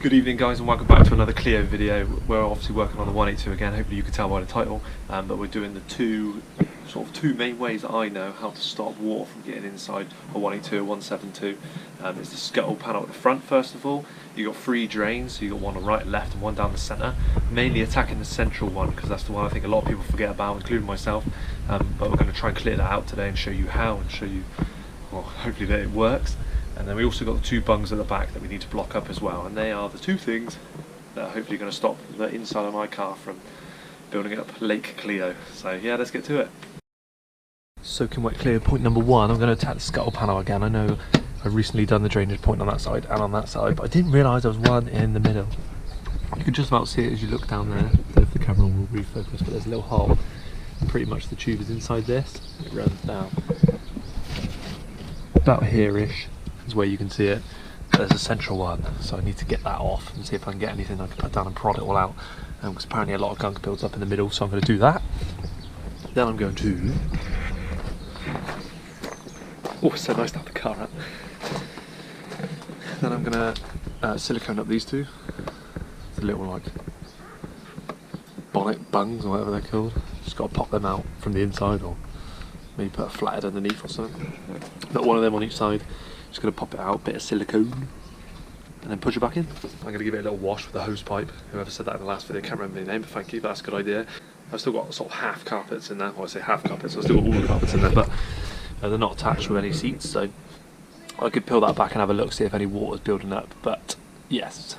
Good evening guys, and welcome back to another Clio video. We're obviously working on the 182 again, hopefully you can tell by the title, but we're doing the two main ways that I know how to stop water from getting inside a 182 or 172. It's the scuttle panel at the front first of all. You've got three drains, so you've got one on the right and left and one down the centre, mainly attacking the central one because that's the one I think a lot of people forget about, including myself, but we're going to try and clear that out today and show you how, and show you, well, hopefully that it works. And then we also got the two bungs at the back that we need to block up as well, and they are the two things that are hopefully going to stop the inside of my car from building up Lake Clio. So yeah, let's get to it. Soaking wet Clio point number one, I'm going to attack the scuttle panel again. I know I've recently done the drainage point on that side and on that side, but I didn't realise there was one in the middle. You can just about see it as you look down there. I don't know if the camera will refocus, but there's a little hole, and pretty much the tube is inside this. It runs down about here-ish is where you can see it. There's a central one, so I need to get that off and see if I can get anything I can put down and prod it all out, because apparently a lot of gunk builds up in the middle, so I'm going to do that. Then I'm going to... oh, it's so nice to have the car out. Then I'm going to silicone up these two. It's a little like bonnet bungs or whatever they're called. Just got to pop them out from the inside, or maybe put a flathead underneath or something. Not one of them on each side. Just going to pop it out, bit of silicone, and then push it back in. I'm going to give it a little wash with a hose pipe. Whoever said that in the last video, I can't remember the name, but thank you, that's a good idea. I've still got sort of half carpets in there. Well, I say half carpets, I've still got all the carpets in there, but they're not attached with any seats, so I could peel that back and have a look, see if any water's building up, but yes,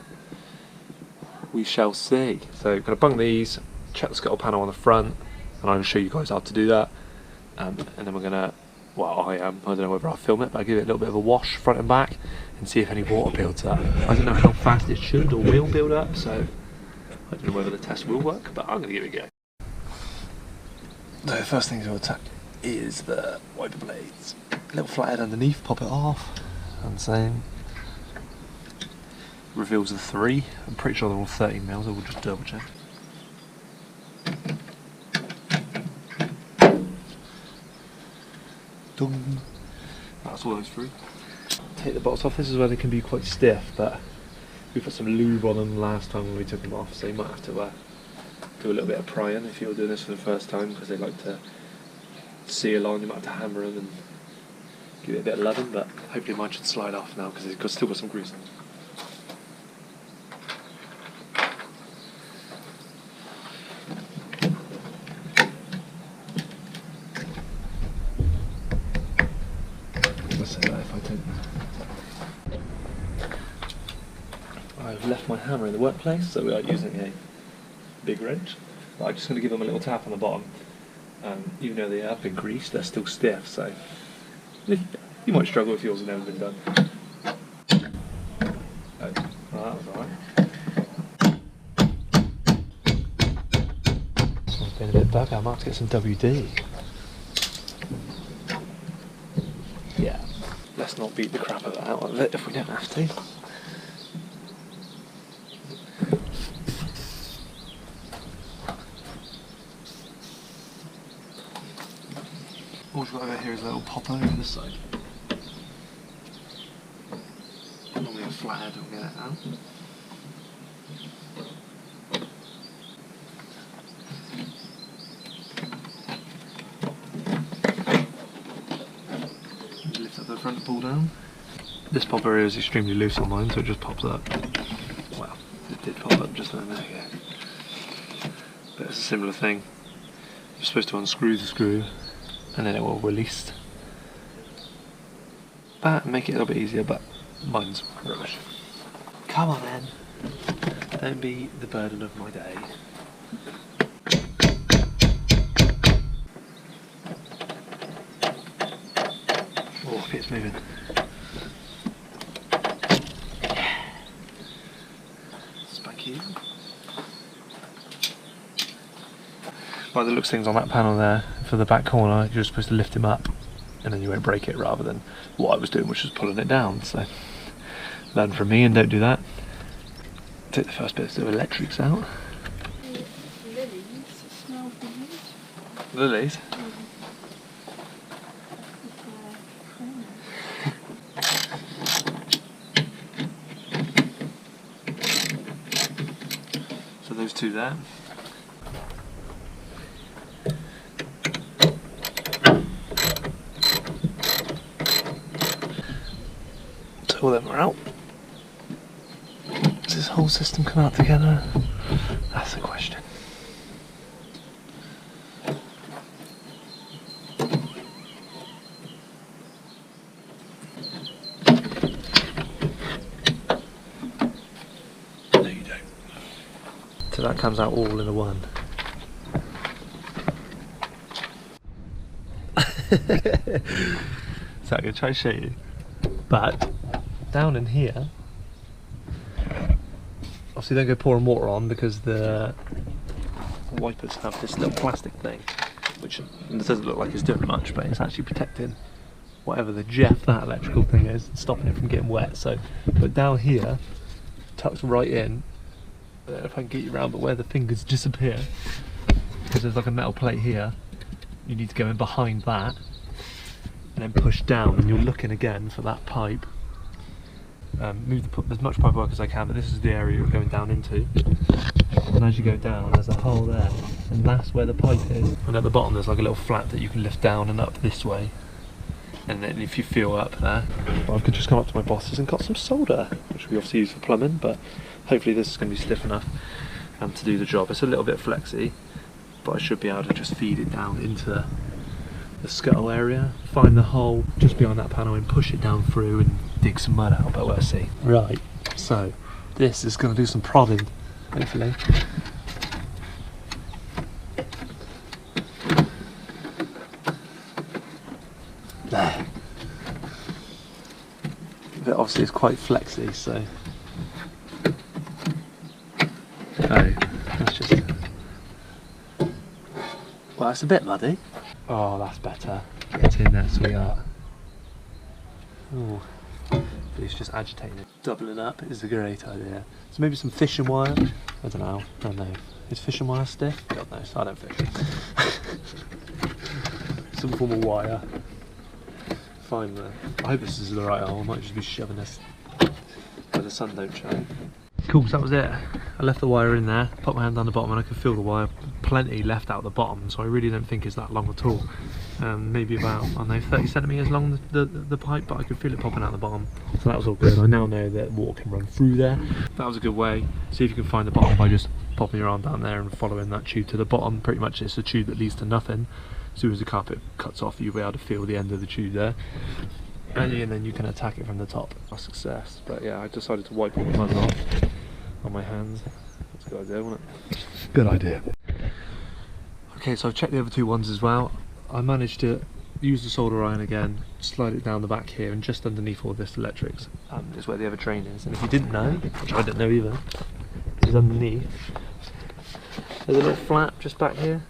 we shall see. So I'm going to bung these, check the scuttle panel on the front, and I'm going to show you guys how to do that, and then we're going to, well, I don't know whether I'll film it, but I'll give it a little bit of a wash front and back and see if any water builds up. I don't know how fast it should or will build up, so I don't know whether the test will work, but I'm going to give it a go. So the first thing to attack is the wiper blades. A little flathead underneath, pop it off, and same. Reveals the three. I'm pretty sure they're all 13 mils, I will just double check. Dung. That's all those through. Take the bolts off. This is where they can be quite stiff, but we put some lube on them last time when we took them off, so you might have to do a little bit of prying if you're doing this for the first time, because they like to seal on. You might have to hammer them and give it a bit of loving, but hopefully mine should slide off now because it's still got some grease on it. I've left my hammer in the workplace, so we are using a big wrench. But I'm just going to give them a little tap on the bottom. Even though they have been greased, they're still stiff, so you might struggle if yours has never been done. Oh, well, that was alright. This one's been a bit bugger. I might have to get some WD. Yeah, let's not beat the crap out of it if we don't have to. All we've got over here is a little popper over this side. Normally a flathead will get it out. Lift up the front and pull down. This popper here is extremely loose on mine, so it just pops up. Well, it did pop up just then, there you go. But it's a similar thing. You're supposed to unscrew the screw, and then it will release. That make it a little bit easier, but mine's rubbish. Come on then, don't be the burden of my day. Oh, it's moving. Spank you. By the looks of things on that panel there, for the back corner, you're supposed to lift him up and then you won't break it, rather than what I was doing, which was pulling it down. So learn from me and don't do that. Take the first bits of electrics out. Lilies? for those two there. So all them are out. Does this whole system come out together? That's the question. No, you don't. So that comes out all in a one. So I'm going to try to show you. But down in here, obviously don't go pouring water on because the wipers have this little plastic thing, which doesn't look like it's doing much, but it's actually protecting whatever the jet that electrical thing is, stopping it from getting wet. So, but down here, tucks right in. I don't know if I can get you around, but where the fingers disappear, because there's like a metal plate here, you need to go in behind that and then push down, and you're looking again for that pipe. Move as much pipe work as I can, but this is the area you're going down into. And as you go down, there's a hole there, and that's where the pipe is. And at the bottom, there's like a little flap that you can lift down and up this way. And then if you feel up there, well, I could just come up to my bosses and got some solder, which we obviously use for plumbing, but hopefully this is going to be stiff enough to do the job. It's a little bit flexy, but I should be able to just feed it down into the scuttle area, find the hole just behind that panel and push it down through and dig some mud out, but we'll see. Right, so this is going to do some prodding, hopefully. There. But obviously it's quite flexy, so. Oh, that's just. Well, it's a bit muddy. Oh, that's better. Get in there, sweetheart. Oh, it's just agitating it. Doubling up is a great idea. So maybe some fishing wire. I don't know. I don't know. Is fishing wire stiff? God knows. I don't fish. Some form of wire. Fine there. I hope this is the right hole. I might just be shoving this where the sun don't shine. Cool, so that was it. I left the wire in there, put my hand down the bottom and I could feel the wire. Plenty left out the bottom, so I really don't think it's that long at all. Maybe about, I don't know, 30 centimetres long the pipe, but I could feel it popping out the bottom. So that was all good. I now know that water can run through there. That was a good way. See if you can find the bottom by just popping your arm down there and following that tube to the bottom. Pretty much it's a tube that leads to nothing. As soon as the carpet cuts off, you'll be able to feel the end of the tube there. And then you can attack it from the top. A success. But yeah, I decided to wipe all the mud off on my hands. That's a good idea, wasn't it? Good idea. Okay, so I've checked the other two ones as well. I managed to use the solder iron again, slide it down the back here, and just underneath all this electrics is where the other drain is. And if you didn't know, which I didn't know either, is underneath. There's a little flap just back here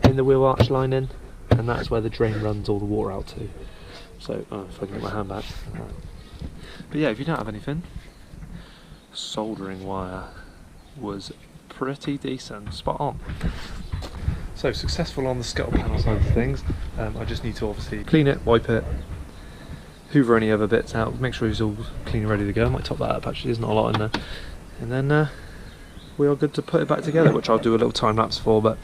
in the wheel arch lining, and that's where the drain runs all the water out to. So, if I can get my hand back. But yeah, if you don't have anything, soldering wire was pretty decent, spot on. So successful on the scuttle panel side of things. I just need to obviously clean it, wipe it, hoover any other bits out, make sure it's all clean and ready to go. I might top that up actually, there's not a lot in there. And then we are good to put it back together, which I'll do a little time lapse for, but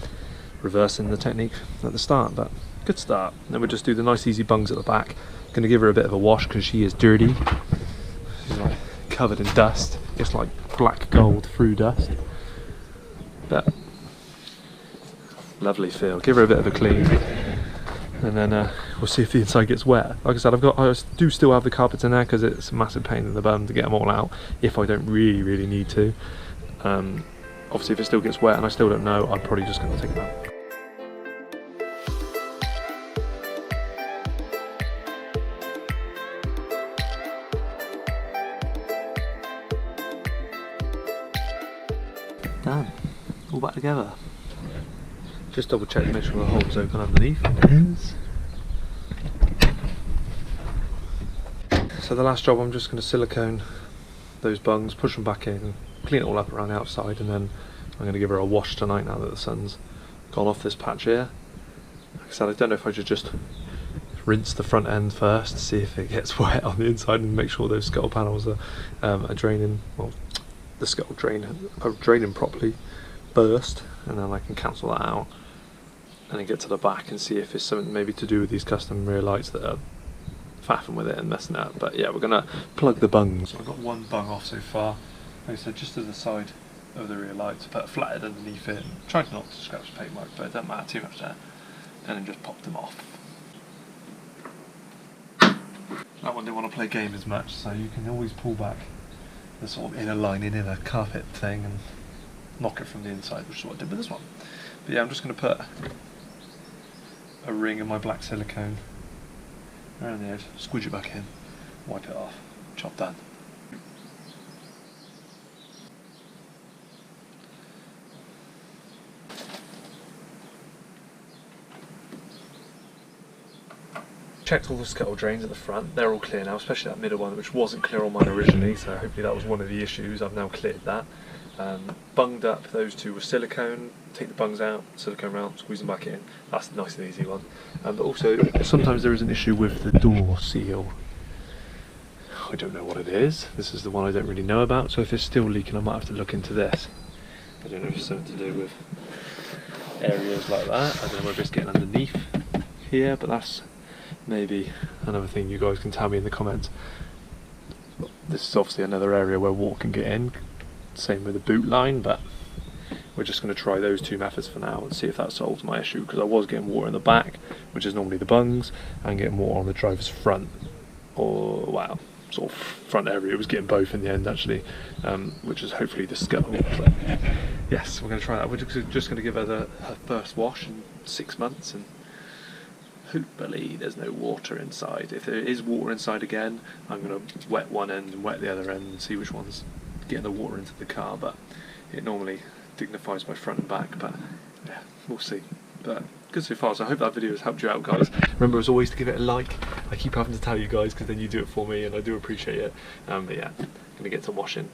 reversing the technique at the start, but good start. Then we'll just do the nice easy bungs at the back. Gonna give her a bit of a wash because she is dirty. She's like covered in dust. It's like black gold through dust. But lovely feel. Give her a bit of a clean, and then we'll see if the inside gets wet. Like I said, I do still have the carpets in there because it's a massive pain in the bum to get them all out if I don't really need to. Obviously, if it still gets wet and I still don't know, I'm probably just going to take it out. Done. All back together. Just double check to make sure the hole's open underneath. It is. So the last job, I'm just going to silicone those bungs, push them back in, clean it all up around the outside, and then I'm going to give her a wash tonight now that the sun's gone off this patch here. Like I said, I don't know if I should just rinse the front end first, see if it gets wet on the inside, and make sure those scuttle panels are draining, well, the scuttle draining properly burst, and then I can cancel that out and then get to the back and see if it's something maybe to do with these custom rear lights that are faffing with it and messing it up. But yeah, we're gonna plug the bungs. I've got one bung off so far, like I said, just to the side of the rear lights, but flatted underneath it, tried not to scratch the paint mark, but it doesn't matter too much there, and then just popped them off. That one didn't want to play game as much, so you can always pull back the sort of inner lining in a carpet thing and knock it from the inside, which is what I did with this one. But yeah, I'm just going to put a ring of my black silicone around the edge, squidge it back in, wipe it off, job done. Checked all the scuttle drains at the front, they're all clear now, especially that middle one, which wasn't clear on mine originally, so hopefully that was one of the issues. I've now cleared that. Bunged up, those two were silicone, take the bungs out, silicone round, squeeze them back in. That's a nice and easy one. But also, sometimes there is an issue with the door seal. I don't know what it is. This is the one I don't really know about, so if it's still leaking I might have to look into this. I don't know if it's something to do with areas like that. I don't know whether it's getting underneath here, but that's maybe another thing you guys can tell me in the comments. This is obviously another area where water can get in, same with the boot line, but we're just going to try those two methods for now and see if that solves my issue, because I was getting water in the back, which is normally the bungs, and getting water on the driver's front, or wow, sort of front area. It was getting both in the end actually, which is hopefully the scuttle. But yes, we're going to try that. We're just going to give her her first wash in 6 months, and hopefully there's no water inside. If there is water inside again, I'm going to wet one end and wet the other end and see which one's getting the water into the car, but it normally dignifies my front and back, but yeah, we'll see. But good so far, so I hope that video has helped you out, guys. Remember as always to give it a like. I keep having to tell you guys because then you do it for me and I do appreciate it. But yeah, going to get to washing.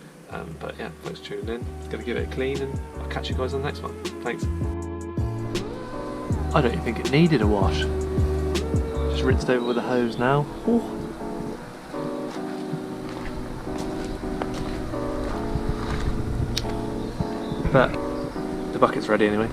But yeah, thanks for tuning in. Going to give it a clean and I'll catch you guys on the next one. Thanks. I don't even think it needed a wash. Just rinsed over with a hose now. Ooh. But the bucket's ready anyway.